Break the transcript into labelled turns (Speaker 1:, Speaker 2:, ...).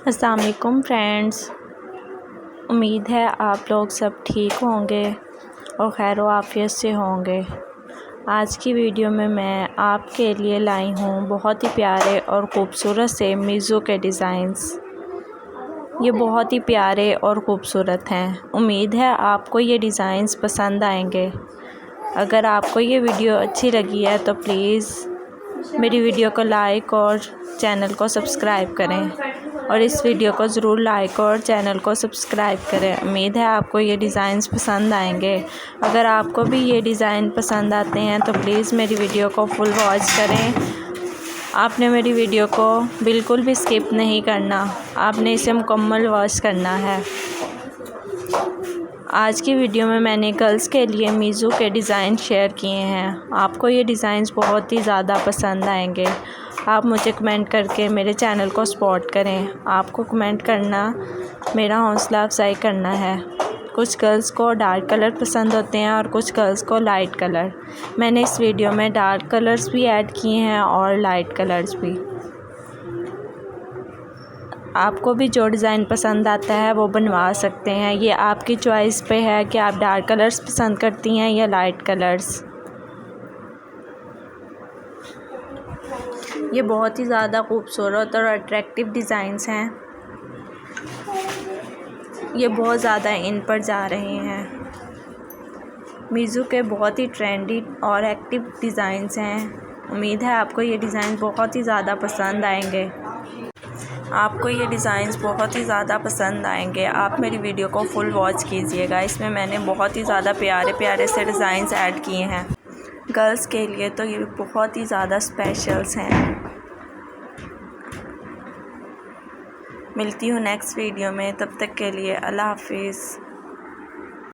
Speaker 1: अस्सलाम वालेकुम फ्रेंड्स। उम्मीद है आप लोग सब ठीक होंगे और खैर आफियत से होंगे। आज की वीडियो में मैं आपके लिए लाई हूँ बहुत ही प्यारे और ख़ूबसूरत से मीज़ो के डिज़ाइंस। ये बहुत ही प्यारे और ख़ूबसूरत हैं। उम्मीद है आपको ये डिज़ाइंस पसंद आएंगे। अगर आपको ये वीडियो अच्छी लगी है तो प्लीज़ मेरी वीडियो को लाइक और चैनल को सब्सक्राइब करें और इस वीडियो को ज़रूर लाइक और चैनल को सब्सक्राइब करें। उम्मीद है आपको ये डिज़ाइंस पसंद आएंगे। अगर आपको भी ये डिज़ाइन पसंद आते हैं तो प्लीज़ मेरी वीडियो को फुल वॉच करें। आपने मेरी वीडियो को बिल्कुल भी स्किप नहीं करना, आपने इसे मुकम्मल वॉच करना है। आज की वीडियो में मैंने गर्ल्स के लिए मीज़ो के डिज़ाइन शेयर किए हैं। आपको ये डिज़ाइंस बहुत ही ज़्यादा पसंद आएंगे। आप मुझे कमेंट करके मेरे चैनल को सपोर्ट करें। आपको कमेंट करना मेरा हौसला अफजाई करना है। कुछ गर्ल्स को डार्क कलर पसंद होते हैं और कुछ गर्ल्स को लाइट कलर। मैंने इस वीडियो में डार्क कलर्स भी ऐड किए हैं और लाइट कलर्स भी। आपको भी जो डिज़ाइन पसंद आता है वो बनवा सकते हैं। ये आपकी चॉइस पे है कि आप डार्क कलर्स पसंद करती हैं या लाइट कलर्स। ये बहुत ही ज़्यादा खूबसूरत और अट्रैक्टिव डिज़ाइंस हैं। ये बहुत ज़्यादा इन पर जा रहे हैं। मीज़ो के बहुत ही ट्रेंडी और एक्टिव डिज़ाइंस हैं। उम्मीद है आपको ये डिज़ाइन बहुत ही ज़्यादा पसंद आएंगे। आपको ये डिज़ाइंस बहुत ही ज़्यादा पसंद आएंगे। आप मेरी वीडियो को फुल वॉच कीजिएगा। इसमें मैंने बहुत ही ज़्यादा प्यारे प्यारे से डिज़ाइंस ऐड किए हैं। गर्ल्स के लिए तो ये बहुत ही ज़्यादा स्पेशल्स हैं। मिलती हूँ नेक्स्ट वीडियो में, तब तक के लिए अल्लाह हाफिज़।